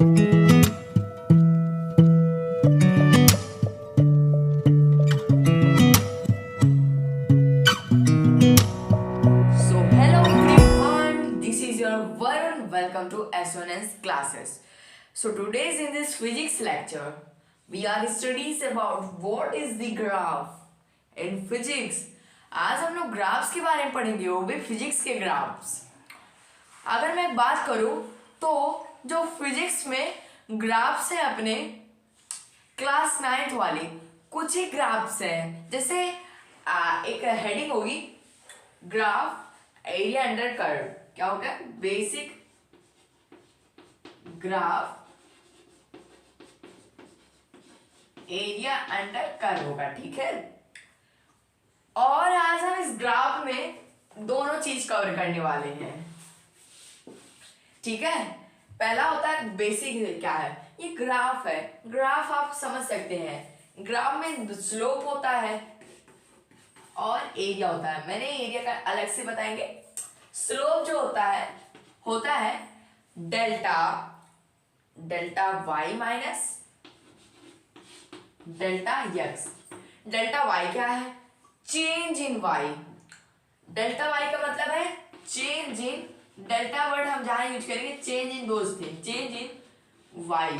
So hello everyone, this is your Varun. Welcome to SONS classes. So today's in this physics lecture, we are studies about what is the graph in physics. आज हम लोग graphs के बारे में पढ़ेंगे, वो भी physics के ग्राफ्स। अगर मैं बात करूं तो जो फिजिक्स में ग्राफ्स है अपने क्लास 9th वाली कुछ ही ग्राफ्स हैं। जैसे एक हेडिंग होगी ग्राफ एरिया अंडर कर्व, क्या होगा? Basic graph area under curve होगा, ठीक है। और आज हम इस ग्राफ में दोनों चीज कवर करने वाले हैं, ठीक है। पहला होता है बेसिक, क्या है ये? ग्राफ है। ग्राफ आप समझ सकते हैं, ग्राफ में स्लोप होता है और एरिया होता है। मैंने एरिया का अलग से बताएंगे। स्लोप जो होता है delta Y minus delta X. Delta Y क्या है? Change in Y. Delta Y का मतलब है चेंज इन, डेल्टा वर्ड हम जहां यूज करेंगे चेंज इन दोज थे, change in Y,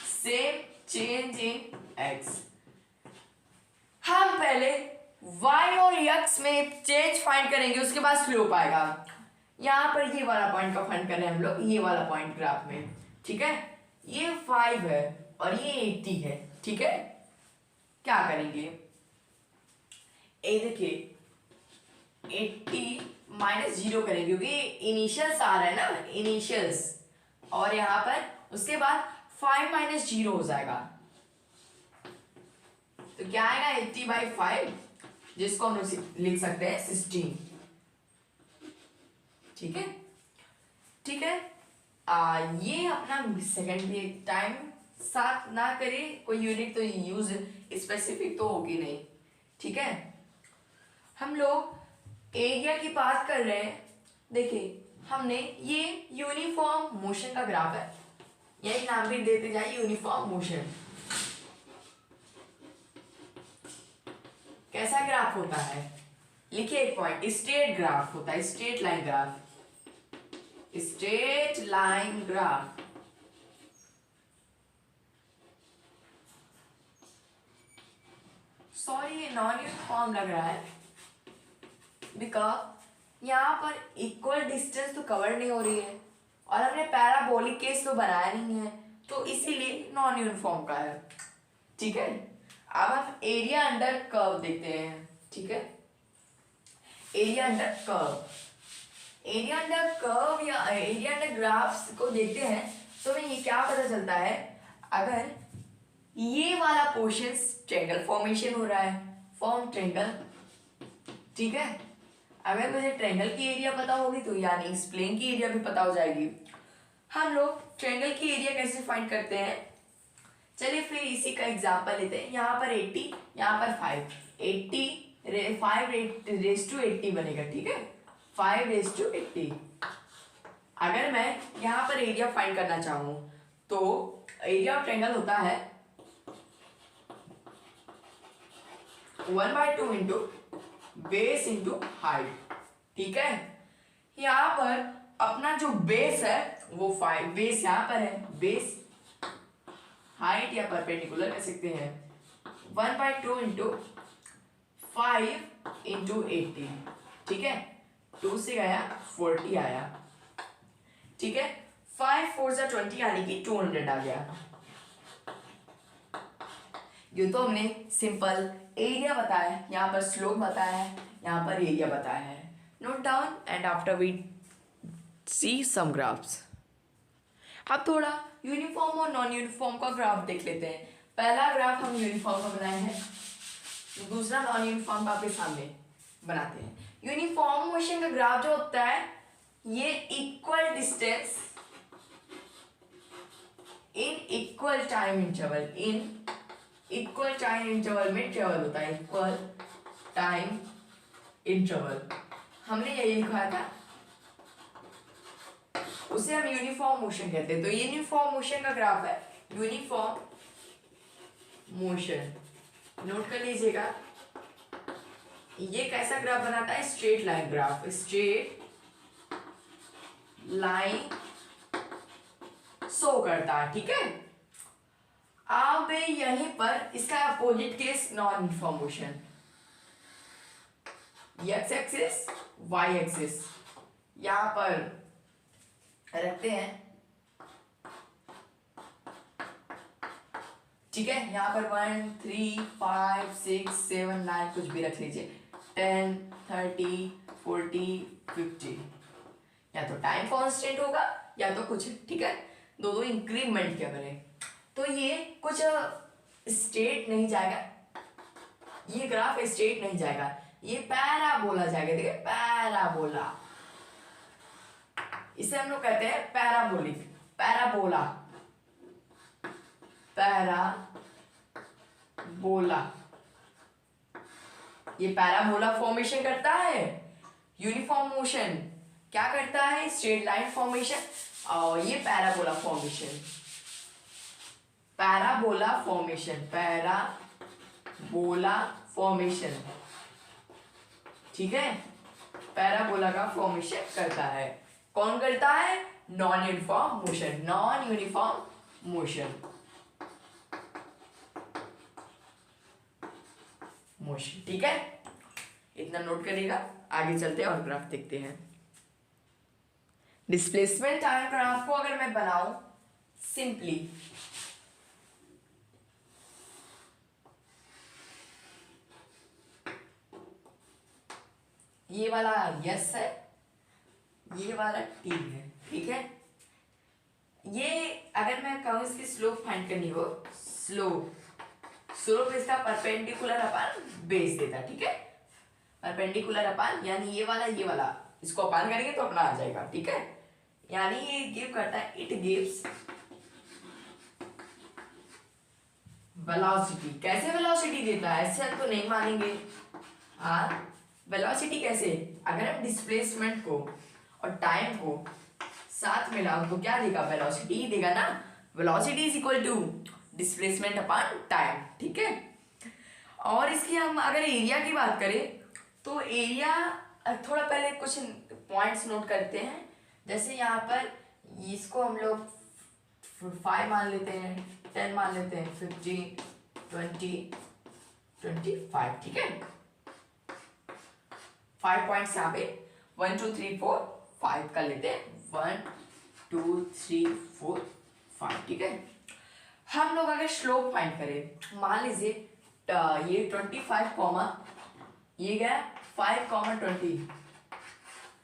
same change in X. हम पहले y और x में चेंज फाइंड करेंगे, उसके बाद स्लोप आएगा। यहां पर ये वाला पॉइंट का फाइंड कर रहे हैं हम लोग, ये वाला पॉइंट ग्राफ में, ठीक है। ये 5 है और ये 80 है, ठीक है। क्या करेंगे? ए देखिए 80 माइनस 0 करेंगे, क्योंकि इनिशियल्स आ रहा है ना, इनिशियल्स। और यहां पर उसके बाद 5 माइनस 0 हो जाएगा, तो क्या आएगा? 80/5, जिसको हम लोग लिख सकते हैं 16, ठीक है। ठीक है, ये अपना सेकेंड टाइम साथ ना करे, कोई यूनिट तो यूज स्पेसिफिक तो होगी नहीं, ठीक है। हम लोग एरिया की बात कर रहे हैं। देखिए हमने ये यूनिफॉर्म मोशन का ग्राफ है, यही नाम भी देते जाए, यूनिफॉर्म मोशन। कैसा ग्राफ होता है? लिखिए एक पॉइंट, स्ट्रेट ग्राफ होता है, straight line graph, straight line graph. Sorry ये नॉन यूनिफॉर्म लग रहा है, बिकॉज यहाँ पर इक्वल डिस्टेंस तो कवर नहीं हो रही है और हमने पैराबोलिक केस तो बनाया नहीं है, तो इसीलिए नॉन यूनिफॉर्म का है, ठीक है। अब हम एरिया अंडर कर्व देखते हैं, ठीक है। Area under curve, area under curve या एरिया अंडर ग्राफ्स को देखते हैं तो हमें ये क्या पता चलता है? अगर ये वाला पोर्शन ट्रायंगल फॉर्मेशन हो रहा है, फॉर्म ट्रायंगल, ठीक है। अगर मुझे ट्रायंगल की एरिया पता होगी तो यानी इस प्लेन की एरिया भी पता हो जाएगी। हम लोग ट्रायंगल की एरिया कैसे फाइंड करते हैं? चलिए फिर इसी का एग्जांपल लेते हैं। यहाँ पर 80, यहाँ पर 5, 5 रेज टू 80 बनेगा, ठीक है। 5 रेज टू 80। अगर मैं यहाँ पर एरिया फाइंड करना चाहूँ तो एरिया ऑफ ट्रायंगल होता है 1/2 इंटू बेस इंटू हाइट, ठीक है। यहाँ पर अपना जो बेस है वो 5, बेस यहाँ पर है, बेस हाइट या परपेंडिकुलर कह सकते हैं 1/2 इंटू 5 इंटू 80, ठीक है। 2 से गया 40 आया, ठीक है। 5 4 जा 20 यानी कि 200 आ गया। ये तो हमने सिंपल एरिया बताया है, यहाँ पर स्लोप बताया है, यहाँ पर एरिया बताया है। Note down and after we see some graphs. अब थोड़ा यूनिफॉर्म और नॉन यूनिफॉर्म का ग्राफ देख लेते हैं। पहला ग्राफ हम यूनिफॉर्म का बनाए हैं, दूसरा नॉन यूनिफॉर्म का आपके सामने बनाते हैं। यूनिफॉर्म मोशन का ग्राफ जो होता है ये equal distance in equal time interval, in equal time interval में ट्रेवल होता है, इक्वल टाइम इंटरवल। हमने यही लिखा था, उसे हम यूनिफॉर्म मोशन कहते हैं। तो ये यूनिफॉर्म मोशन का ग्राफ है, यूनिफॉर्म मोशन, नोट कर लीजिएगा। ये कैसा ग्राफ बनाता है? Straight line graph, straight line show करता है, ठीक है। अब यहीं पर इसका opposite case non uniform motion, X axis Y axis यहां पर रखते हैं, ठीक है। यहाँ पर 1 3 5 6 7 9 कुछ भी रख लीजिए, 10 30 40 50, या तो टाइम कांस्टेंट होगा या तो कुछ, ठीक है, दो इंक्रीमेंट क्या बने। तो ये कुछ स्ट्रेट नहीं जाएगा, ये ग्राफ स्ट्रेट नहीं जाएगा, ये पैराबोला जाएगा, देखिए पैराबोला, इसे हम लोग कहते हैं पैराबोलिक, पैराबोला, पैराबोला, ये पैराबोला फॉर्मेशन करता है। यूनिफॉर्म मोशन क्या करता है? स्ट्रेट लाइन फॉर्मेशन, और ये parabola formation, parabola formation, parabola formation, ठीक है, पैराबोला का फॉर्मेशन करता है। कौन करता है? Non uniform motion, non uniform motion, motion, ठीक है, इतना नोट करिएगा। आगे चलते हैं और ग्राफ देखते हैं। डिस्प्लेसमेंट टाइम ग्राफ को अगर मैं बनाऊं सिंपली, ये वाला यस है, ये वाला टी है, ठीक है। ये अगर मैं कहूं इसकी स्लोप फाइंड करनी हो, स्लोप इसका परपेंडिकुलर अपन बेस देता, ठीक है, परपेंडिकुलर अपन, यानी ये वाला इसको अपन करेंगे तो अपना आ जाएगा, ठीक है। यानी ये गिव करता है, इट गिव्स वेलोसिटी। कैसे वेलोसिटी देता है? ऐसे हम तो नहीं मानेंगे। हाँ, वेलोसिटी कैसे? अगर हम डिस्प्लेसमेंट को और टाइम को साथ मिलाओ तो क्या देगा? वेलोसिटी देगा ना। Velocity is equal to displacement upon time, ठीक है। और इसकी हम अगर एरिया की बात करें तो एरिया, थोड़ा पहले कुछ पॉइंट्स नोट करते हैं। जैसे यहाँ पर इसको हम लोग 5 मान लेते हैं, 10 मान लेते हैं, 15 20 25, ठीक है। 5 पॉइंट्स यहाँ पे 1 2 3 4 5 कर लेते हैं, 1 2 3 4 5, ठीक है। हम लोग अगर स्लोप फाइंड करें, मान लीजिए ये 25 कॉमा ये गया 5, 20।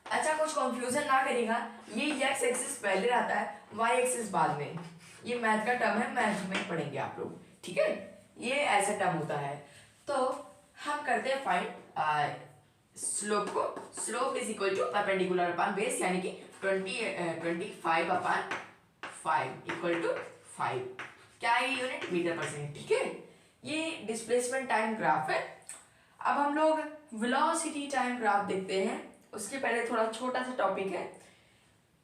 अच्छा, कुछ कंफ्यूजन ना करिएगा, ये एक्स एक्सिस पहले रहता है, वाई एक्सिस बाद में। ये मैथ का टर्म है, मैथ में पढ़ेंगे आप लोग, ठीक है। ये ऐसा टर्म होता है। तो हम करते हैं फाइंड स्लोप को। Slope is equal to perpendicular upon base, यानी कि 25 अपॉन 5 इक्वल टू 5। क्या है ये? यूनिट मीटर पर सेकेंड, ठीक है। ये डिस्प्लेसमेंट टाइम ग्राफ है। अब हम लोग वेलोसिटी टाइम ग्राफ देखते हैं। उसके पहले थोड़ा छोटा सा टॉपिक है,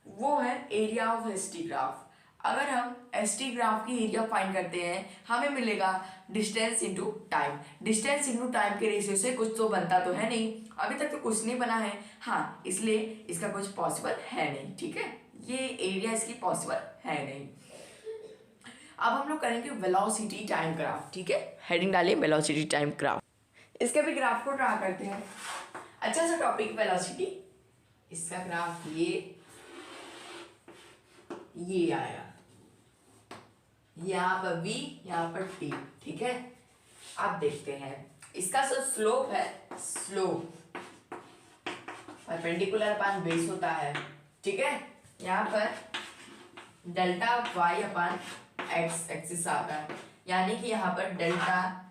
वो है एरिया ऑफ एसटी ग्राफ। अगर हम एसटी ग्राफ की एरिया फाइंड करते हैं, हमें मिलेगा distance into time. Distance into time के रेशियो से कुछ तो बनता तो है नहीं, अभी तक तो कुछ नहीं बना है, हाँ, इसलिए इसका कुछ पॉसिबल है नहीं, ठीक है। ये एरिया इसकी पॉसिबल है नहीं। अब हम लोग करेंगे वेलोसिटी टाइम ग्राफ, ठीक है। हेडिंग डालिए वेलोसिटी टाइम ग्राफ। इसके भी ग्राफ को ड्रा करते हैं। अच्छा सा टॉपिक वेलोसिटी, इसका ग्राफ ये आया, यहाँ पर v, यहाँ पर t, ठीक है। अब देखते हैं इसका जो स्लोप है, स्लोप परपेंडिकुलर अपॉन बेस होता है, ठीक है। यहाँ पर delta y upon x axis आता है, यानी कि यहाँ पर डेल्टा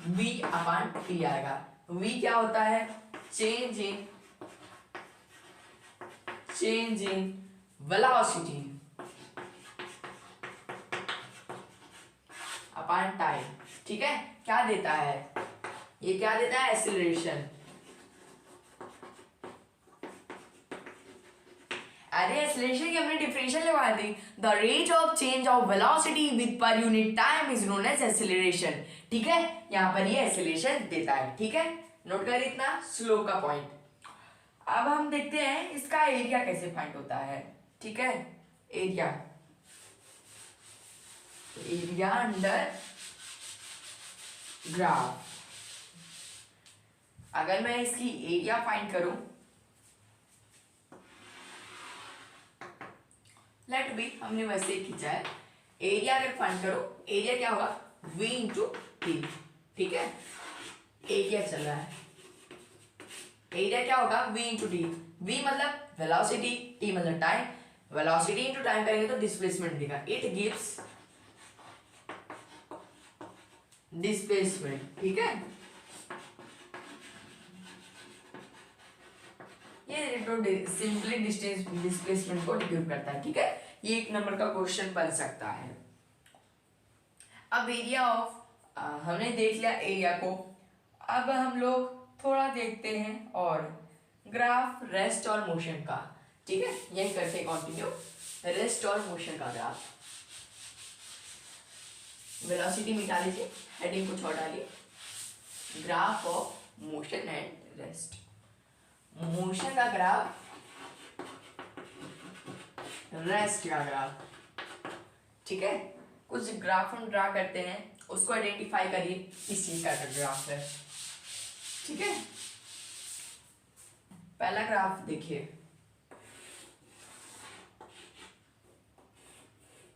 v अपॉन t आएगा। v क्या होता है? Change in velocity upon time, ठीक है। क्या देता है ये? क्या देता है? एक्सीलरेशन। अरे एक्सीलरेशन की हमने एक्सेलरेशन लिखवा दी, the rate of change of velocity with per unit time is known as acceleration. ठीक है, यहाँ पर ये एक्सेलरेशन देता है। ठीक है, नोट कर इतना स्लो का पॉइंट। अब हम देखते हैं इसका एरिया कैसे फाइंड होता है। ठीक है, एरिया अंडर ग्राफ। अगर मैं इसकी एरिया फाइंड करूं, लेट बी, हमने वैसे ही खींचा है। एरिया अगर फाइंड करो, एरिया क्या होगा, v इंटू टी। ठीक है, एरिया चल रहा है, एरिया क्या होगा, v इंटू टी। v मतलब वेलोसिटी, t मतलब टाइम। वेलोसिटी इंटू टाइम करेंगे तो डिस्प्लेसमेंट देगा। It gives displacement. ठीक है, ये सिंपली डिस्टेंस डिस्प्लेसमेंट को डिक्यूब करता है। ठीक है, ये एक नंबर का क्वेश्चन बन सकता है। अब एरिया ऑफ हमने देख लिया एरिया को। अब हम लोग थोड़ा देखते हैं और ग्राफ रेस्ट और मोशन का। ठीक है, यही करते हैं कंटिन्यू, रेस्ट और मोशन का ग्राफ। वेलोसिटी मिटा लीजिए, हेडिंग कुछ और डालिए, graph of motion and rest. Motion का ग्राफ, रेस्ट का ग्राफ। ठीक है, कुछ ग्राफ हम ड्रा करते हैं, उसको आइडेंटिफाई करिए किस चीज का ग्राफ है। ठीक है, पहला ग्राफ देखिए,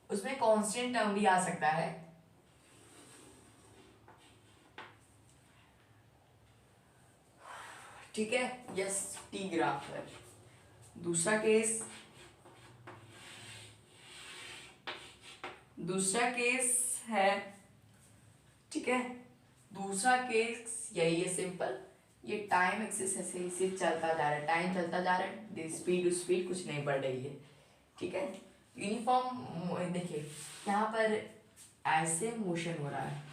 उसमें कांस्टेंट टर्म भी आ सकता है। ठीक है, यस, टी ग्राफ है। दूसरा केस है। ठीक है, दूसरा केस यही है, सिंपल। ये टाइम एक्सिस ऐसे इसे चलता जा रहा है, टाइम चलता जा रहा है, स्पीड कुछ नहीं बढ़ रही है। ठीक है, यूनिफॉर्म देखिए, यहाँ पर ऐसे मोशन हो रहा है।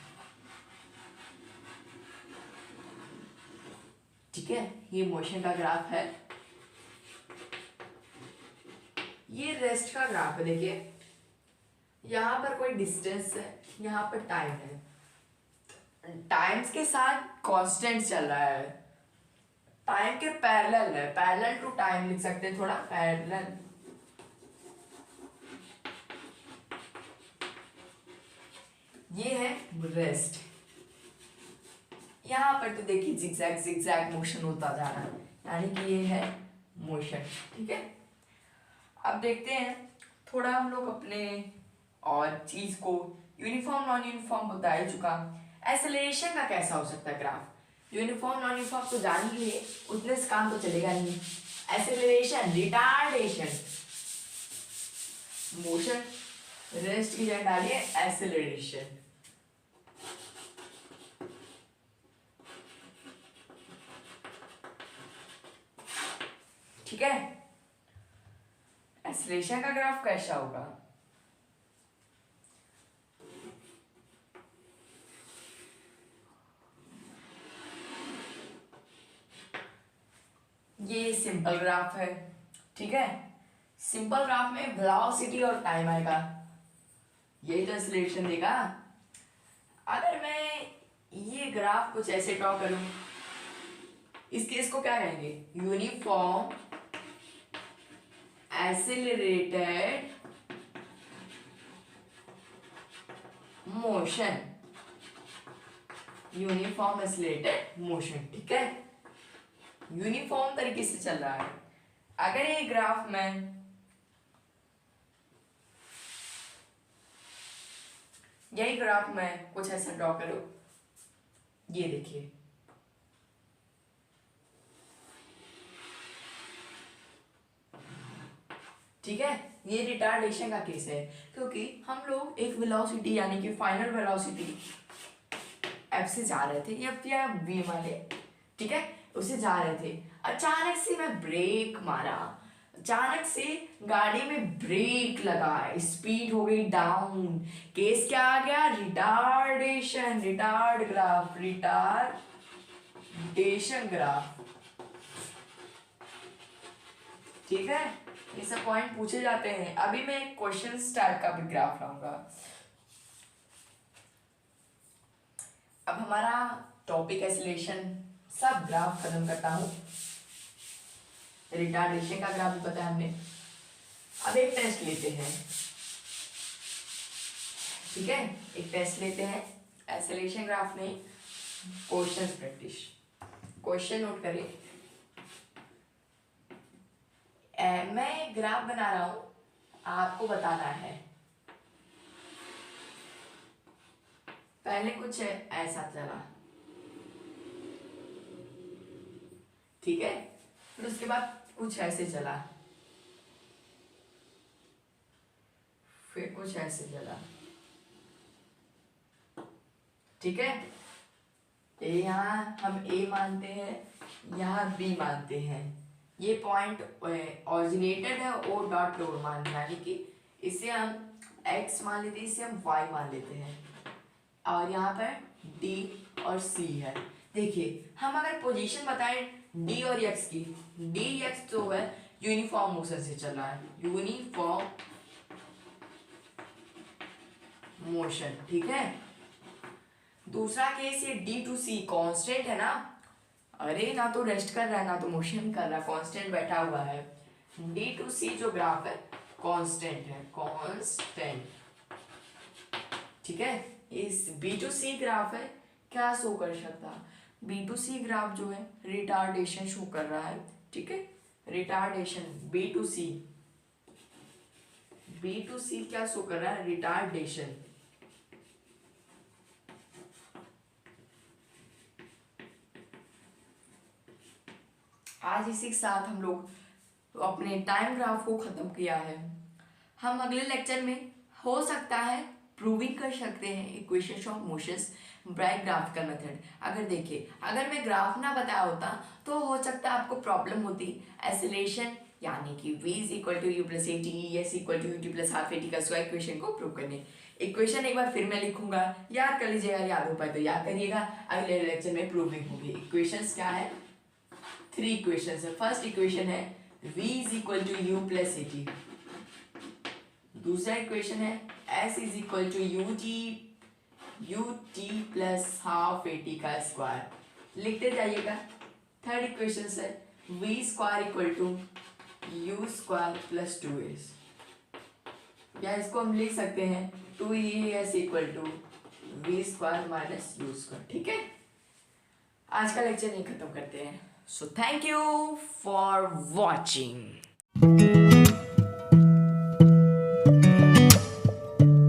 ठीक है, ये मोशन का ग्राफ है, ये रेस्ट का ग्राफ है। देखिए, यहाँ पर कोई डिस्टेंस है, यहाँ पर टाइम है, टाइम्स के साथ कांस्टेंट चल रहा है, टाइम के पैरेलल है, पैरेलल टू टाइम लिख सकते हैं, थोड़ा पैरेलल। ये है रेस्ट। यहाँ पर तो देखिए जिगजैग मोशन होता जा रहा है, यानी कि ये है मोशन। ठीक है, अब देखते हैं थोड़ा हम लोग अपने और चीज को, यूनिफॉर्म नॉन यूनिफॉर्म बता ही चुका। एक्सेलरेशन का कैसा हो सकता है ग्राफ, यूनिफॉर्म नॉन यूनिफॉर्म तो जान ही है, उतने से काम तो चलेगा नहीं। एक्सेलरेशन, रिटार्डेशन, मोशन, रेस्ट की जगह डालिए एक्सेलरेशन। ठीक है, एक्सेलरेशन का ग्राफ कैसा होगा, ये सिंपल ग्राफ है। ठीक है, सिंपल ग्राफ में वेलोसिटी और टाइम आएगा, यही तो एक्सेलरेशन देगा। अगर मैं ये ग्राफ कुछ ऐसे ड्रॉ करूं, इस केस को क्या कहेंगे, uniform accelerated motion, uniform accelerated motion. ठीक है, यूनिफॉर्म तरीके से चल रहा है। अगर ये ग्राफ में यही ग्राफ में कुछ ऐसा ड्रॉ करो, ये देखिए, ठीक है, ये रिटार्डेशन का केस है, क्योंकि हम लोग एक वेलोसिटी यानी कि फाइनल वेलोसिटी एफ से जा रहे थे, एफ या वी वाले, ठीक है, उसे जा रहे थे। अचानक से मैं ब्रेक मारा, अचानक से गाड़ी में ब्रेक लगा, स्पीड हो गई डाउन, केस क्या आ गया, रिटार्डेशन, रिटार्डेशन ग्राफ। ठीक है, ये सब पॉइंट पूछे जाते हैं। अभी मैं एक क्वेश्चन टाइप का भी ग्राफ लाऊंगा। अब हमारा टॉपिक एसिलेशन सब ग्राफ खत्म करता हूँ। रिटार्डेशन का ग्राफ भी पता है हमने। अब एक टेस्ट लेते हैं, ठीक है, एक टेस्ट लेते हैं। एसिलेशन ग्राफ नहीं, क्वेश्चन प्रैक्टिस। क्वेश्चन नोट करिए। मैं एक ग्राफ बना रहा हूं, आपको बताना है। पहले कुछ ऐसा चला, ठीक है, फिर उसके बाद कुछ ऐसे चला, फिर कुछ ऐसे चला, ठीक है। ये यहाँ हम ए मानते हैं, यहाँ बी मानते हैं। ये पॉइंट ऑरिजिनेटेड है ओ डॉट डोर मान, यानी कि इसे हम x मान लेते हैं, इसे हम y मान लेते हैं, और यहाँ पर d और c है। देखिए हम अगर पोजीशन बताएं d और x की, dx जो है यूनिफॉर्म मोशन से चल रहा है, यूनिफॉर्म मोशन, ठीक है। दूसरा केस ये d टू c कांस्टेंट है ना, अरे ना तो रेस्ट कर रहा है ना तो मोशन कर रहा है, कांस्टेंट बैठा हुआ है। d टू c जो ग्राफ है कांस्टेंट है, कांस्टेंट, ठीक है। इस b टू c ग्राफ है, क्या शो कर सकता, b टू c ग्राफ जो है रिटार्डेशन शो कर रहा है, ठीक है। रिटार्डेशन b टू c क्या शो कर रहा है, रिटार्डेशन। आज इसी के साथ हम लोग अपने टाइम ग्राफ को खत्म किया है। हम अगले लेक्चर में हो सकता है प्रूविंग कर सकते हैं equations of motions by graphical method. अगर देखिए, अगर मैं ग्राफ ना बताया होता तो हो सकता है आपको प्रॉब्लम होती एसिलेशन, यानी कि v is equal to U plus A T, S equal to U T plus half A T का स्क्वायर इक्वेशन को प्रूव करने। इक्वेशन एक बार फिर मैं लिखूंगा, याद कर लीजिएगा, याद हो पाए तो याद करिएगा। अगले लेक्चर में प्रूविंग होगी। इक्वेशंस क्या है, 3 इक्वेशंस है। फर्स्ट इक्वेशन है v is equal to U plus A T, दूसरा इक्वेशन है s is equal to U T plus half A T का स्क्वायर, लिखते जाइएगा। थर्ड इक्वेशन है v square equal to U square plus 2s, या इसको हम लिख सकते हैं 2es equal to V square minus U square, ठीक है। आज का लेक्चर नहीं खत्म करते हैं। So thank you for watching.